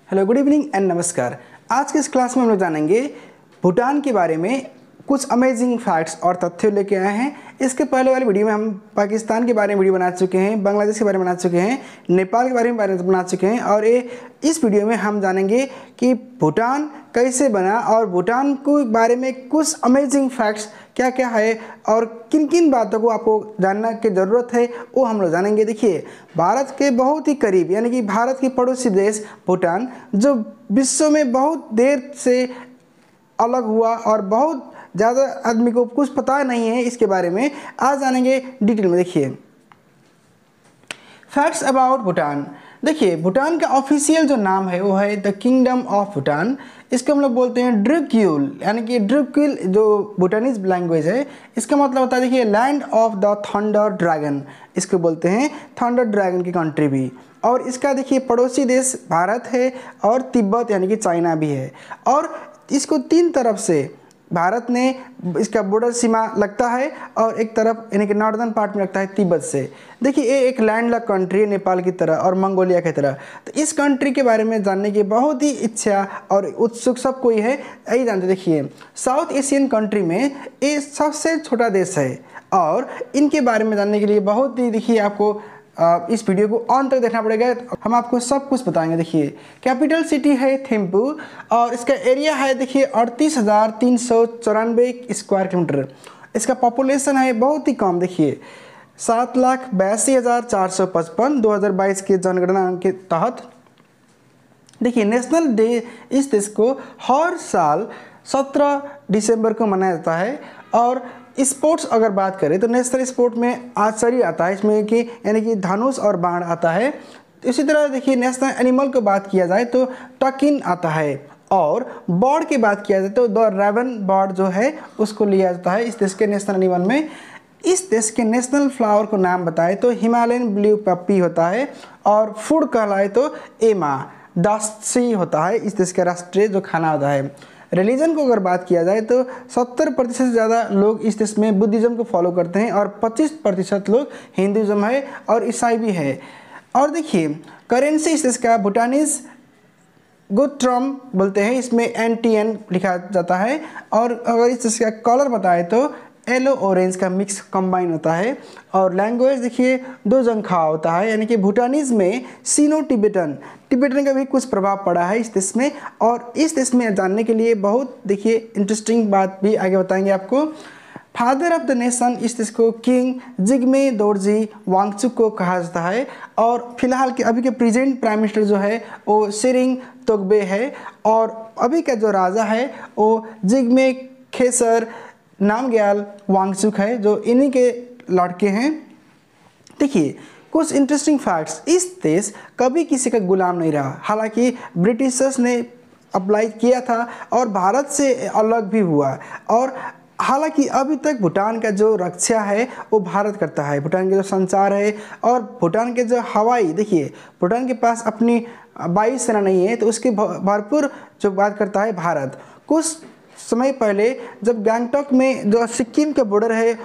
Hello, good evening and नमस्कार। आज के इस क्लास में हम लोग जानेंगे भूटान के बारे में कुछ अमेजिंग फैक्ट्स और तथ्य लेके आए हैं। इसके पहले वाली वीडियो में हम पाकिस्तान के बारे में वीडियो बना चुके हैं, बांग्लादेश के बारे में बना चुके हैं, नेपाल के बारे में बना चुके हैं और इस वीडियो में हम जानेंगे कि भूटान कैसे बना और भूटान के बारे में कुछ अमेजिंग फैक्ट्स क्या क्या है और किन किन बातों को आपको जानना की ज़रूरत है वो हम लोग जानेंगे। देखिए, भारत के बहुत ही करीब यानी कि भारत की पड़ोसी देश भूटान, जो विश्व में बहुत देर से अलग हुआ और बहुत ज़्यादा आदमी को कुछ पता नहीं है इसके बारे में, आज जानेंगे डिटेल में। देखिए, फैक्ट्स अबाउट भूटान। देखिए, भूटान का ऑफिशियल जो नाम है वो है द किंगडम ऑफ भूटान। इसको हम लोग बोलते हैं ड्रुक्यूल, यानी कि ड्रुक्यूल जो भूटानीज लैंग्वेज है, इसका मतलब होता है देखिए land of the thunder dragon. इसको बोलते हैं थंडर ड्रैगन की कंट्री भी। और इसका देखिए पड़ोसी देश भारत है और तिब्बत यानी कि चाइना भी है। और इसको तीन तरफ से भारत ने इसका बॉर्डर सीमा लगता है और एक तरफ यानी कि नॉर्दर्न पार्ट में लगता है तिब्बत से। देखिए, ये एक लैंडलॉक कंट्री है नेपाल की तरह और मंगोलिया की तरह। तो इस कंट्री के बारे में जानने की बहुत ही इच्छा और उत्सुक सब कोई है, यही जानते। देखिए, साउथ एशियन कंट्री में ये सबसे छोटा देश है और इनके बारे में जानने के लिए बहुत ही देखिए आपको इस वीडियो को अंत तक देखना पड़ेगा। हम आपको सब कुछ बताएंगे। देखिए, कैपिटल सिटी है थिम्पू और इसका एरिया है देखिए 38,394 स्क्वायर किलोमीटर। इसका पॉपुलेशन है बहुत ही कम, देखिए 7,82,455 2022 के जनगणना के तहत। देखिए, नेशनल डे इस देश को हर साल 17 दिसंबर को मनाया जाता है। और स्पोर्ट्स अगर बात करें तो नेशनल स्पोर्ट में आर्चरी आता है, इसमें कि यानी कि धनुष और बाण आता है। इसी तरह देखिए, नेशनल एनिमल को बात किया जाए तो टकिन आता है। और बर्ड की बात किया जाए तो द रेवन बर्ड जो है उसको लिया जाता है इस देश के नेशनल एनिमल में। इस देश के नेशनल फ्लावर को नाम बताए तो हिमालयन ब्लू पप्पी होता है और फूड कहलाए तो एमा दासी होता है इस देश का राष्ट्रीय जो खाना होता है। रिलीजन को अगर बात किया जाए तो 70% से ज़्यादा लोग इस देश में बुद्धिज़्म को फॉलो करते हैं और 25% लोग हिंदुज़्म है और ईसाई भी है। और देखिए, करेंसी इस देश का भूटानीज गुट्रम बोलते हैं, इसमें NTN लिखा जाता है। और अगर इस देश का कलर बताए तो येलो ऑरेंज का मिक्स कंबाइन होता है। और लैंग्वेज देखिए दो जंखा होता है, यानी कि भूटानीज में सीनो टिबेटन का भी कुछ प्रभाव पड़ा है इस देश में। और इस देश में जानने के लिए बहुत देखिए इंटरेस्टिंग बात भी आगे बताएंगे आपको। फादर ऑफ द नेशन इस देश को किंग जिग्मे दोर्जी वांगचुक को कहा जाता है। और फिलहाल के अभी के प्रेजेंट प्राइम मिनिस्टर जो है वो शेरिंग तोग्बे है। और अभी का जो राजा है वो जिग्मे खेसर नामग्याल वांगचुक है, जो इन्हीं के लड़के हैं। देखिए, कुछ इंटरेस्टिंग फैक्ट्स। इस देश कभी किसी का गुलाम नहीं रहा, हालांकि ब्रिटिशर्स ने अप्लाई किया था और भारत से अलग भी हुआ। और हालांकि अभी तक भूटान का जो रक्षा है वो भारत करता है, भूटान का जो संचार है और भूटान के जो हवाई, देखिए भूटान के पास अपनी वायुसेना नहीं है तो उसकी भरपूर जो बात करता है भारत। कुछ समय पहले जब गैंगटॉक में जो सिक्किम का बॉर्डर है,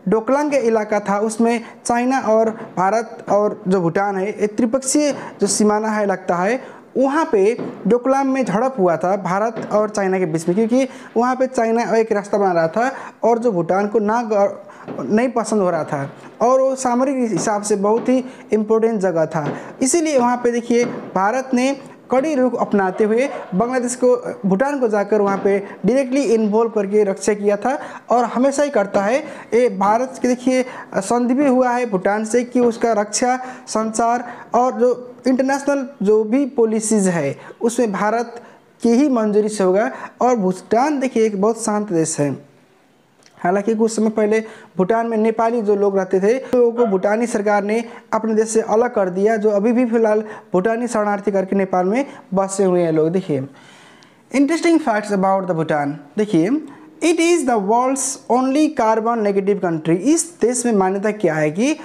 डोकलांग का इलाका था, उसमें चाइना और भारत और जो भूटान है एक त्रिपक्षीय जो सीमाना है लगता है, वहाँ पे डोकलाम में झड़प हुआ था भारत और चाइना के बीच में, क्योंकि वहाँ पे चाइना एक रास्ता बना रहा था और जो भूटान को नहीं पसंद हो रहा था और वो सामरिक हिसाब से बहुत ही इम्पोर्टेंट जगह था। इसीलिए वहाँ पे देखिए भारत ने कड़ी रुख अपनाते हुए बांग्लादेश को, भूटान को जाकर वहाँ पे डायरेक्टली इन्वॉल्व करके रक्षा किया था और हमेशा ही करता है। ये भारत के देखिए संधि भी हुआ है भूटान से कि उसका रक्षा संचार और जो इंटरनेशनल जो भी पॉलिसीज़ है उसमें भारत की ही मंजूरी से होगा। और भूटान देखिए एक बहुत शांत देश है। हालांकि कुछ समय पहले भूटान में नेपाली जो लोग रहते थे तो लोगों को भूटानी सरकार ने अपने देश से अलग कर दिया, जो अभी भी फिलहाल भूटानी शरणार्थी करके नेपाल में बसे हुए हैं लोग। देखिए, interesting facts about the Bhutan. देखिए, it is the world's only carbon negative country. इस देश में मान्यता क्या है कि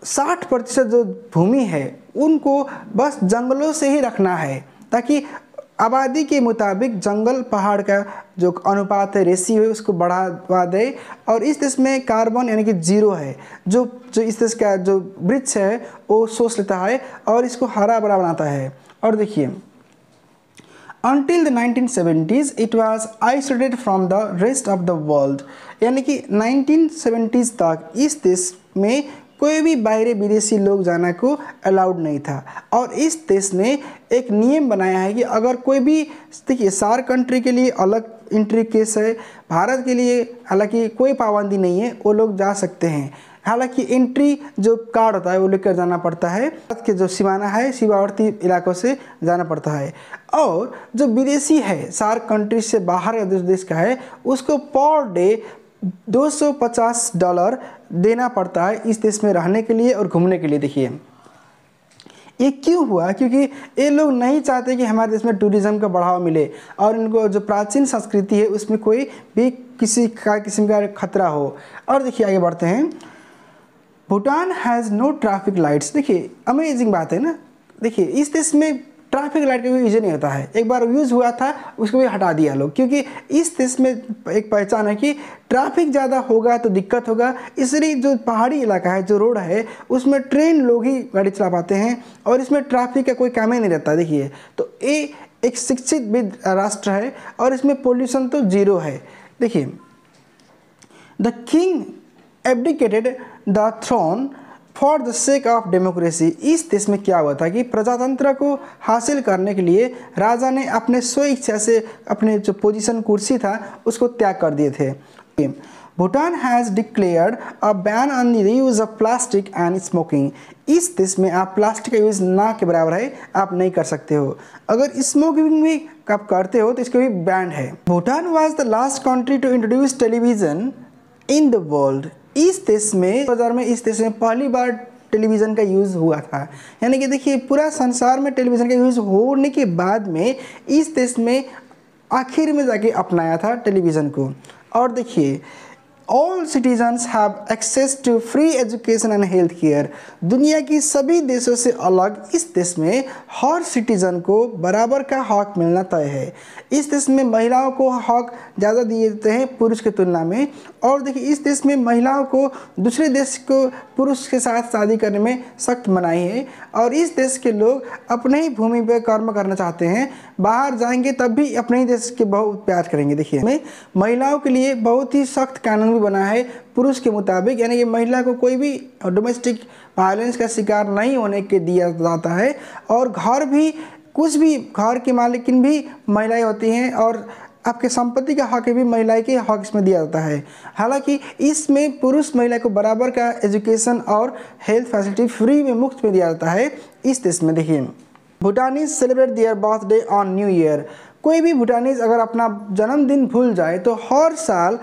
60% जो भूमि है उनको बस जंगलों से ही रखना है, ताकि आबादी के मुताबिक जंगल पहाड़ का जो अनुपात है, रेशियो है, उसको बढ़ावा दे। और इस देश में कार्बन यानी कि जीरो है, जो इस देश का जो वृक्ष है वो सोच लेता है और इसको हरा भरा बनाता है। और देखिए, Until the 1970s, it was isolated from the rest of the world. यानी कि 1970s तक इस देश में कोई भी बाहरी विदेशी लोग जाना को अलाउड नहीं था। और इस देश ने एक नियम बनाया है कि अगर कोई भी, देखिए सार्क कंट्री के लिए अलग एंट्री केस है, भारत के लिए हालांकि कोई पाबंदी नहीं है, वो लोग जा सकते हैं। हालांकि एंट्री जो कार्ड होता है वो लेकर जाना पड़ता है, भारत के जो सीमाना है सीमावर्ती इलाकों से जाना पड़ता है। और जो विदेशी है सार्क कंट्री से बाहर का देश का है, उसको पर डे $250 देना पड़ता है इस देश में रहने के लिए और घूमने के लिए। देखिए ये क्यों हुआ, क्योंकि ये लोग नहीं चाहते कि हमारे देश में टूरिज्म का बढ़ावा मिले और इनको जो प्राचीन संस्कृति है उसमें कोई भी किसी किस्म का खतरा हो। और देखिए आगे बढ़ते हैं। Bhutan has no traffic lights. देखिए अमेजिंग बात है ना। देखिए इस देश में ट्रैफिक लाइट का कोई यूज नहीं होता है। एक बार यूज़ हुआ था उसको भी हटा दिया लोग, क्योंकि इस देश में एक पहचान है कि ट्रैफिक ज़्यादा होगा तो दिक्कत होगा। इसलिए जो पहाड़ी इलाका है, जो रोड है, उसमें ट्रेन लोग ही गाड़ी चला पाते हैं और इसमें ट्रैफिक का कोई काम ही नहीं रहता। देखिए तो ये एक शिक्षित राष्ट्र है और इसमें पोल्यूशन तो जीरो है। देखिए the king abdicated the throne for the sake of democracy. इस देश में क्या हुआ था कि प्रजातंत्र को हासिल करने के लिए राजा ने अपने स्व इच्छा से अपने जो पोजीशन कुर्सी था उसको त्याग कर दिए थे। Bhutan has declared a ban on the use of plastic and smoking. इस देश में आप प्लास्टिक का यूज़ ना के बराबर है, आप नहीं कर सकते हो। अगर स्मोकिंग भी आप करते हो तो इसको भी बैन है। Bhutan was the last country to introduce television in the world. इस देश में 2000 में इस देश में पहली बार टेलीविज़न का यूज़ हुआ था। यानी कि देखिए पूरा संसार में टेलीविज़न का यूज़ होने के बाद में इस देश में आखिर में जाके अपनाया था टेलीविज़न को। और देखिए all citizens have access to free education and health care. दुनिया की सभी देशों से अलग इस देश में हर सिटीजन को बराबर का हक मिलना तय है। इस देश में महिलाओं को हक ज़्यादा दिए जाते हैं पुरुष की तुलना में। और देखिए इस देश में महिलाओं को दूसरे देश को पुरुष के साथ शादी करने में सख्त मनाही है। और इस देश के लोग अपने ही भूमि पर कर्म करना चाहते हैं, बाहर जाएंगे तब भी अपने ही देश के बहुत प्यार करेंगे। देखिए में महिलाओं के लिए बहुत ही सख्त कानून भी बना है पुरुष के मुताबिक, यानी कि महिला को कोई भी डोमेस्टिक वायलेंस का शिकार नहीं होने के दिया जाता है। और घर भी कुछ भी घर की मालिकिन भी महिलाएं होती हैं और आपके संपत्ति का हक भी महिला के हक इसमें दिया जाता है। हालांकि इसमें पुरुष महिला को बराबर का एजुकेशन और हेल्थ फैसिलिटी फ्री में मुफ्त में दिया जाता है इस देश में। देखिए भूटानीज celebrate their birthday on new year. कोई भी भूटानीज अगर अपना जन्मदिन भूल जाए तो हर साल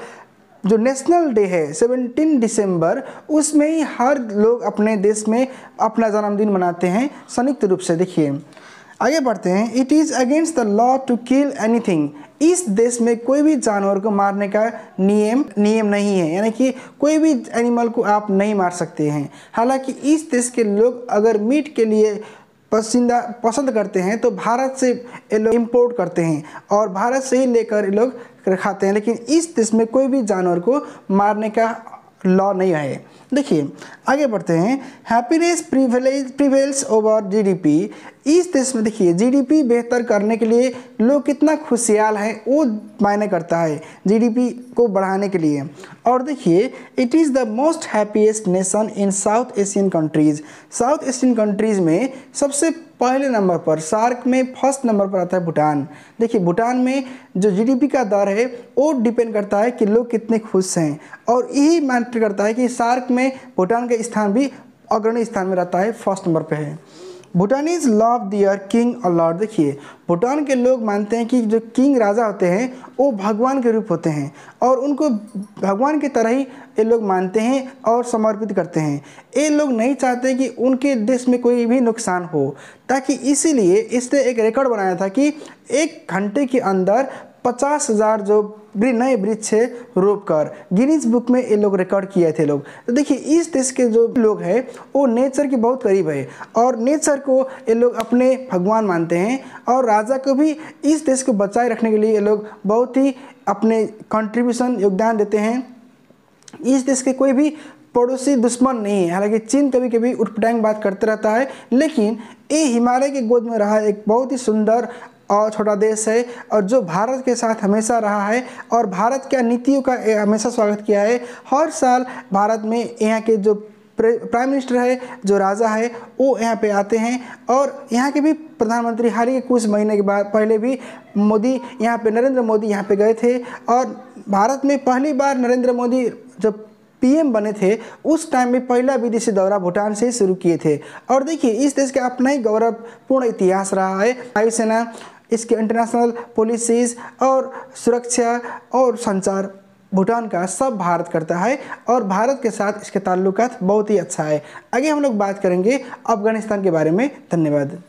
जो नेशनल डे है 17 दिसंबर, उसमें ही हर लोग अपने देश में अपना जन्मदिन मनाते हैं संयुक्त रूप से। देखिए आगे बढ़ते हैं। It is against the law to kill anything. इस देश में कोई भी जानवर को मारने का नियम नहीं है, यानी कि कोई भी एनिमल को आप नहीं मार सकते हैं। हालांकि इस देश के लोग अगर मीट के लिए पसंद करते हैं तो भारत से ये लोग इम्पोर्ट करते हैं और भारत से ही लेकर ये लोग खाते हैं। लेकिन इस देश में कोई भी जानवर को मारने का लॉ नहीं है। देखिए आगे बढ़ते हैं। Happiness prevails over GDP. इस देश में देखिए जीडीपी बेहतर करने के लिए लोग कितना खुशहाल हैं वो मायने करता है जीडीपी को बढ़ाने के लिए। और देखिए it is the most happiest nation in south Asian countries. South Asian countries में सबसे पहले नंबर पर, सार्क में फर्स्ट नंबर पर आता है भूटान। देखिए भूटान में जो जीडीपी का दर है वो डिपेंड करता है कि लोग कितने खुश हैं और यही मैटर करता है कि सार्क में भूटान का स्थान भी अग्रणी स्थान में रहता है, फर्स्ट नंबर पे है। भूटानीज लव दियर किंग अ लॉर्ड। देखिए भूटान के लोग मानते हैं कि जो किंग राजा होते हैं वो भगवान के रूप होते हैं और उनको भगवान की तरह ही ये लोग मानते हैं और समर्पित करते हैं। ये लोग नहीं चाहते कि उनके देश में कोई भी नुकसान हो, ताकि इसीलिए इसने एक रिकॉर्ड बनाया था कि 1 घंटे के अंदर 50,000 जो नए वृक्ष है रोप कर गिनीज बुक में ये लोग रिकॉर्ड किए थे लोग। तो देखिए इस देश के जो लोग हैं वो नेचर के बहुत करीब है और नेचर को ये लोग अपने भगवान मानते हैं और राजा को भी इस देश को बचाए रखने के लिए ये लोग बहुत ही अपने कंट्रीब्यूशन योगदान देते हैं। इस देश के कोई भी पड़ोसी दुश्मन नहीं है। हालांकि चीन कभी कभी उठपटांग बात करते रहता है, लेकिन ये हिमालय की गोद में रहा एक बहुत ही सुंदर और छोटा देश है और जो भारत के साथ हमेशा रहा है और भारत के नीतियों का हमेशा स्वागत किया है। हर साल भारत में यहाँ के जो प्राइम मिनिस्टर है, जो राजा है, वो यहाँ पे आते हैं और यहाँ के भी प्रधानमंत्री हाल ही के कुछ महीने के बाद पहले भी मोदी यहाँ पे, नरेंद्र मोदी यहाँ पे गए थे और भारत में पहली बार नरेंद्र मोदी जब पीएम बने थे उस टाइम में पहला विदेशी दौरा भूटान से शुरू किए थे। और देखिए इस देश का अपना ही गौरवपूर्ण इतिहास रहा है। वायुसेना, इसके इंटरनेशनल पॉलिसीज़ और सुरक्षा और संचार भूटान का सब भारत करता है और भारत के साथ इसके ताल्लुकात बहुत ही अच्छा है। आगे हम लोग बात करेंगे अफगानिस्तान के बारे में। धन्यवाद।